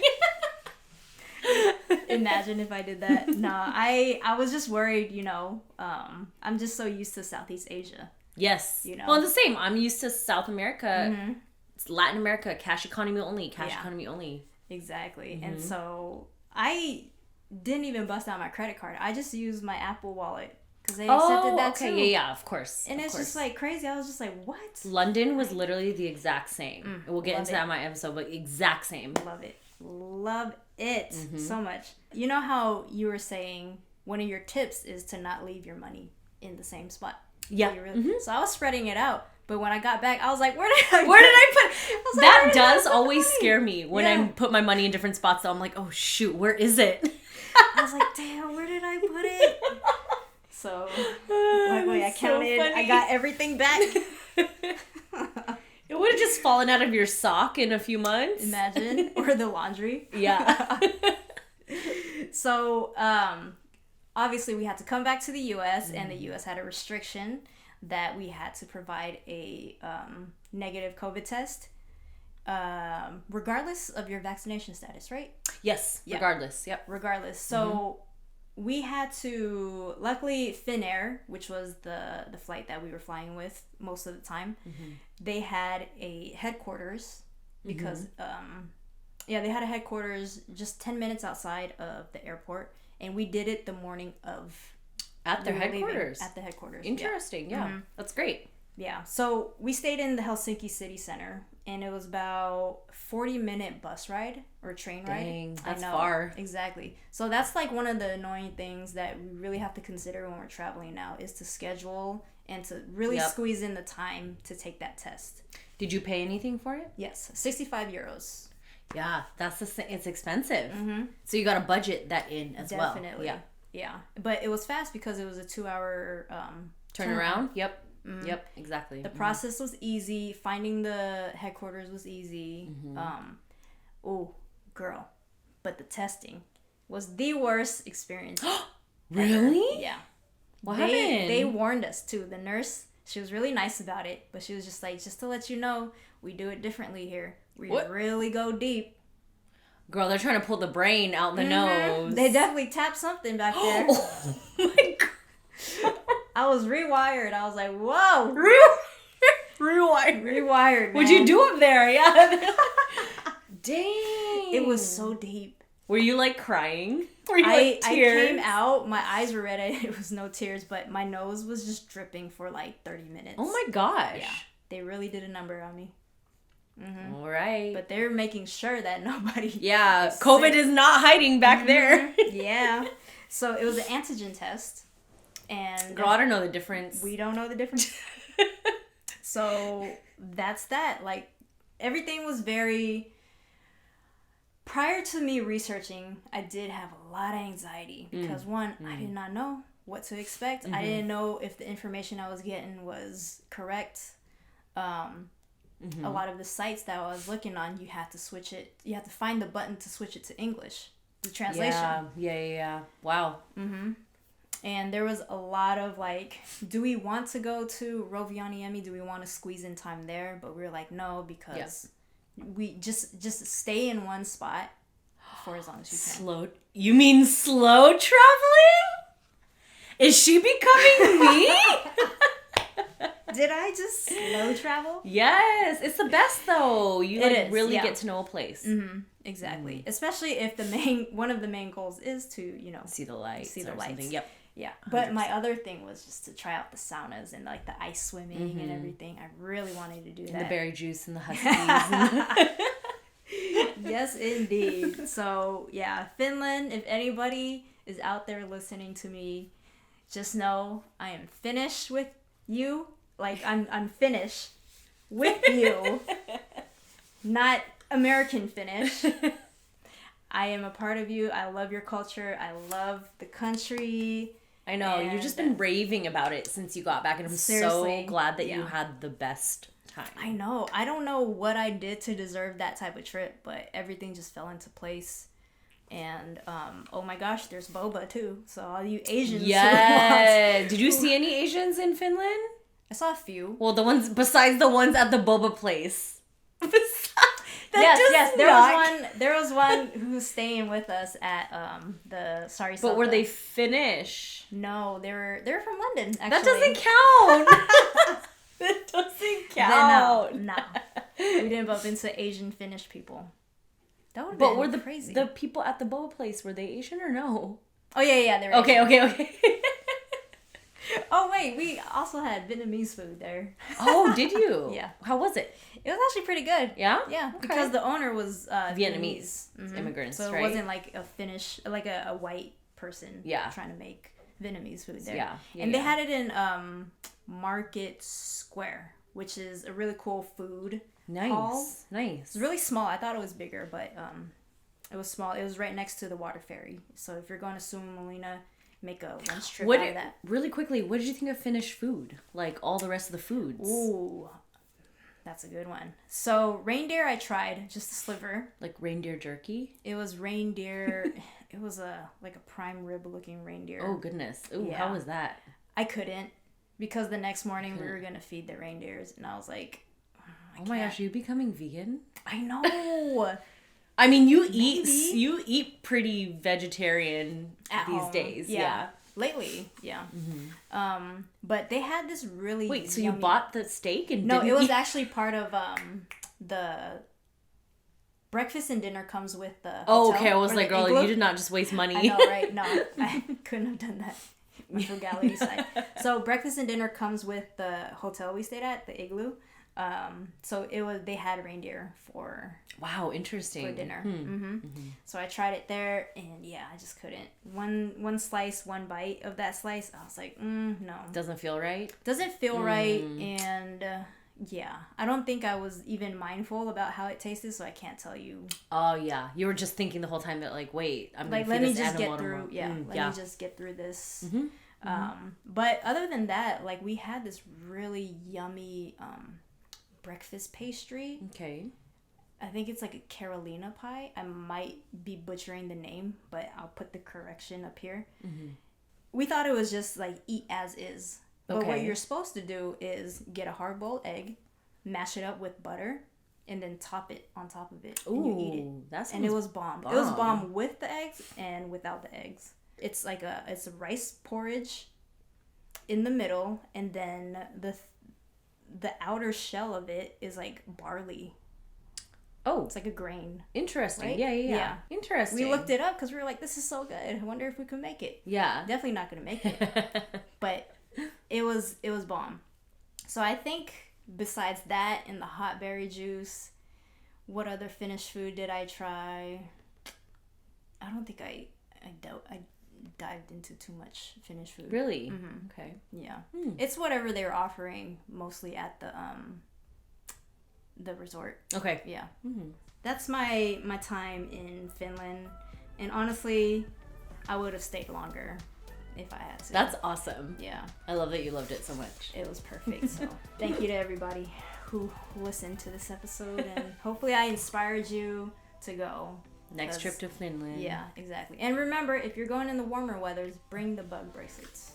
Speaker 1: Imagine if I did that. Nah, I was just worried, I'm just so used to Southeast Asia.
Speaker 2: Yes. Well, the same. I'm used to South America. It's Latin America, cash economy only. Economy only.
Speaker 1: Exactly. And so I didn't even bust out my credit card. I just used my Apple Wallet because they accepted that too.
Speaker 2: Yeah, of course.
Speaker 1: And it's just like crazy. I was just like, what?
Speaker 2: London was literally the exact same. We'll get into that in my episode, but exact same.
Speaker 1: Love it so much. You know how you were saying one of your tips is to not leave your money in the same spot.
Speaker 2: Yeah.
Speaker 1: So I was spreading it out. But when I got back, I was like, where did I put?
Speaker 2: That does always scare me when I put my money in different spots. So I'm like, oh shoot, where is it?
Speaker 1: I was like, damn, where did I put it? So luckily I counted. I got everything back.
Speaker 2: It would have just fallen out of your sock in a few months.
Speaker 1: Imagine. Or the laundry.
Speaker 2: Yeah.
Speaker 1: So obviously we had to come back to the U.S. and the U.S. had a restriction that we had to provide a negative COVID test, regardless of your vaccination status, right?
Speaker 2: Yes, regardless. Yep.
Speaker 1: Regardless. So we had to, luckily Finnair, which was the flight that we were flying with most of the time, they had a headquarters because, they had a headquarters just 10 minutes outside of the airport, and we did it the morning of
Speaker 2: At their headquarters.
Speaker 1: At the headquarters.
Speaker 2: Interesting. Yeah. That's great.
Speaker 1: Yeah. So we stayed in the Helsinki city center, and it was about 40-minute bus ride or train ride.
Speaker 2: Dang, that's far.
Speaker 1: Exactly. So that's like one of the annoying things that we really have to consider when we're traveling now is to schedule and to really squeeze in the time to take that test.
Speaker 2: Did you pay anything for it?
Speaker 1: Yes. 65 euros.
Speaker 2: Yeah. It's expensive. So you got to budget that in as well.
Speaker 1: Definitely. Yeah, but it was fast because it was a 2-hour
Speaker 2: turnaround. Yep, exactly.
Speaker 1: The process was easy. Finding the headquarters was easy. Oh, girl, but the testing was the worst experience.
Speaker 2: Really?
Speaker 1: Ever. Yeah.
Speaker 2: What happened?
Speaker 1: They warned us too. The nurse, she was really nice about it, but she was just like, just to let you know, we do it differently here. We really go deep.
Speaker 2: Girl, they're trying to pull the brain out the nose.
Speaker 1: They definitely tapped something back there.
Speaker 2: Oh my god.
Speaker 1: I was rewired. I was like, whoa.
Speaker 2: Rewired.
Speaker 1: Man.
Speaker 2: What'd you do up there? Yeah. Dang.
Speaker 1: It was so deep.
Speaker 2: Were you like crying? Were you like tears?
Speaker 1: I came out. My eyes were red. It was no tears, but my nose was just dripping for like 30 minutes.
Speaker 2: Oh my gosh.
Speaker 1: Yeah. They really did a number on me.
Speaker 2: All right.
Speaker 1: But they're making sure that nobody...
Speaker 2: Yeah, COVID is not hiding back there.
Speaker 1: Yeah. So it was an antigen test. And
Speaker 2: girl, I don't know the difference.
Speaker 1: We don't know the difference. So that's that. Like, everything was very... Prior to me researching, I did have a lot of anxiety. Because one, I did not know what to expect. I didn't know if the information I was getting was correct. A lot of the sites that I was looking on, you had to switch it. You had to find the button to switch it to English. the translation.
Speaker 2: Yeah. Wow.
Speaker 1: And there was a lot of like, do we want to go to Rovaniemi? Do we want to squeeze in time there? But we were like, no, because we just stay in one spot for as long as you can.
Speaker 2: You mean slow traveling? Is she becoming me?
Speaker 1: Did I just slow travel?
Speaker 2: Yes, it's the best though. You really get to know a place.
Speaker 1: Exactly. Especially if one of the main goals is to,
Speaker 2: see the lights. Something. Yep.
Speaker 1: Yeah. But 100%. My other thing was just to try out the saunas and like the ice swimming and everything. I really wanted to do that.
Speaker 2: And the berry juice and the huskies.
Speaker 1: Yes, indeed. So, yeah, Finland, if anybody is out there listening to me, just know I am Finnish with you. Like, I'm Finnish with you. Not American Finnish. I am a part of you. I love your culture. I love the country.
Speaker 2: I know. You've just been raving about it since you got back, and I'm so glad that you had the best time.
Speaker 1: I know. I don't know what I did to deserve that type of trip, but everything just fell into place. And oh my gosh, there's Boba too. So all you Asians.
Speaker 2: Yeah. Did you see any Asians in Finland?
Speaker 1: I saw a few.
Speaker 2: Well, the ones besides the ones at the Boba place.
Speaker 1: Yes. There was one who was staying with us at the Saariselkä.
Speaker 2: But were they Finnish?
Speaker 1: No, they're from London. Actually,
Speaker 2: that doesn't count. That doesn't count.
Speaker 1: No, we didn't bump into Asian Finnish people. That would have been crazy.
Speaker 2: The people at the Boba place, were they Asian or no?
Speaker 1: Oh yeah, they were.
Speaker 2: Okay.
Speaker 1: Oh wait, we also had Vietnamese food there.
Speaker 2: Oh, did you?
Speaker 1: Yeah.
Speaker 2: How was it?
Speaker 1: It was actually pretty good.
Speaker 2: Yeah?
Speaker 1: Yeah, because the owner was
Speaker 2: Vietnamese immigrants,
Speaker 1: so it wasn't like a Finnish, like a white person trying to make Vietnamese food there.
Speaker 2: Yeah.
Speaker 1: And they had it in Market Square, which is a really cool food hall.
Speaker 2: Nice.
Speaker 1: It's really small. I thought it was bigger, but it was small. It was right next to the water ferry. So if you're going to Suomenlinna, make a lunch trip out of that.
Speaker 2: Really quickly, what did you think of Finnish food? Like all the rest of the foods?
Speaker 1: Ooh, that's a good one. So reindeer I tried, just a sliver.
Speaker 2: Like reindeer jerky?
Speaker 1: It was reindeer. It was like a prime rib looking reindeer.
Speaker 2: Oh goodness. Ooh, how was that?
Speaker 1: I couldn't, because the next morning we were going to feed the reindeers and I was like,
Speaker 2: oh my gosh, are you becoming vegan?
Speaker 1: I know.
Speaker 2: I mean, you eat pretty vegetarian these days. Yeah.
Speaker 1: Lately, yeah. But they had this really
Speaker 2: Wait, so you bought the steak and
Speaker 1: No, it was actually part of the breakfast and dinner comes with the hotel.
Speaker 2: Oh, okay. I was like, girl, igloo? You did not just waste money.
Speaker 1: I know, right? No, I couldn't have done that. My frugality side. So breakfast and dinner comes with the hotel we stayed at, the igloo. So they had reindeer for
Speaker 2: interesting
Speaker 1: for dinner. So I tried it there, and I just couldn't. One slice, one bite of that slice, I was like, no,
Speaker 2: doesn't feel right.
Speaker 1: Right, and I don't think I was even mindful about how it tasted, so I can't tell you.
Speaker 2: Oh yeah, you were just thinking the whole time that like, wait, I'm
Speaker 1: like,
Speaker 2: let
Speaker 1: me just get through. Let me just get through this. But other than that, like we had this really yummy breakfast pastry.
Speaker 2: Okay.
Speaker 1: I think it's like a Carolina pie. I might be butchering the name, but I'll put the correction up here. We thought it was just like eat as is. But what you're supposed to do is get a hard-boiled egg, mash it up with butter, and then top it on top of it. And you eat it. And it was bomb. It was bomb with the eggs and without the eggs. It's like it's a rice porridge in the middle, and then the outer shell of it is like barley.
Speaker 2: Oh,
Speaker 1: it's like a grain.
Speaker 2: Interesting.
Speaker 1: Right?
Speaker 2: Yeah. Interesting.
Speaker 1: We looked it up because we were like, this is so good. I wonder if we can make it.
Speaker 2: Yeah.
Speaker 1: Definitely not going to make it. But it was bomb. So I think besides that and the hot berry juice, what other Finnish food did I try? I don't think I dived into too much Finnish food.
Speaker 2: Really? Okay.
Speaker 1: Yeah. It's whatever they were offering mostly at the resort.
Speaker 2: Okay.
Speaker 1: Yeah. That's my time in Finland, and honestly, I would have stayed longer if I had to.
Speaker 2: That's awesome.
Speaker 1: Yeah.
Speaker 2: I love that you loved it so much.
Speaker 1: It was perfect. So thank you to everybody who listened to this episode, and hopefully I inspired you to go
Speaker 2: Next trip to Finland.
Speaker 1: Yeah, exactly. And remember, if you're going in the warmer weathers, bring the bug bracelets.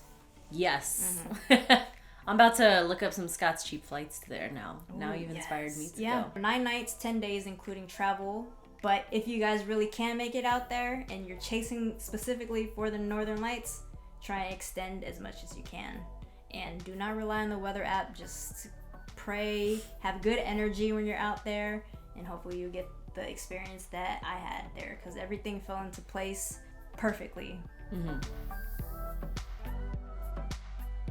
Speaker 2: Yes. Mm-hmm. I'm about to look up some Scott's cheap flights to there now.
Speaker 1: Ooh,
Speaker 2: now you've inspired me to go.
Speaker 1: 9 nights, 10 days, including travel. But if you guys really can make it out there and you're chasing specifically for the Northern Lights, try and extend as much as you can. And do not rely on the weather app. Just pray, have good energy when you're out there, and hopefully you get the experience that I had there, because everything fell into place perfectly. Mm-hmm.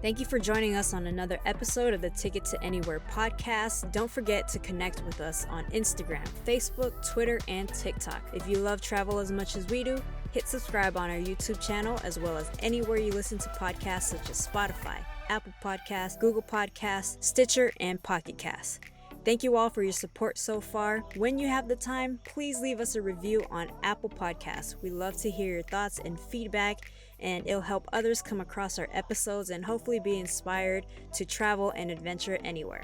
Speaker 1: Thank you for joining us on another episode of the Ticket to Anywhere podcast. Don't forget to connect with us on Instagram, Facebook, Twitter, and TikTok. If you love travel as much as we do, hit subscribe on our YouTube channel, as well as anywhere you listen to podcasts such as Spotify, Apple Podcasts, Google Podcasts, Stitcher, and Pocket Casts. Thank you all for your support so far. When you have the time, please leave us a review on Apple Podcasts. We love to hear your thoughts and feedback, and it'll help others come across our episodes and hopefully be inspired to travel and adventure anywhere.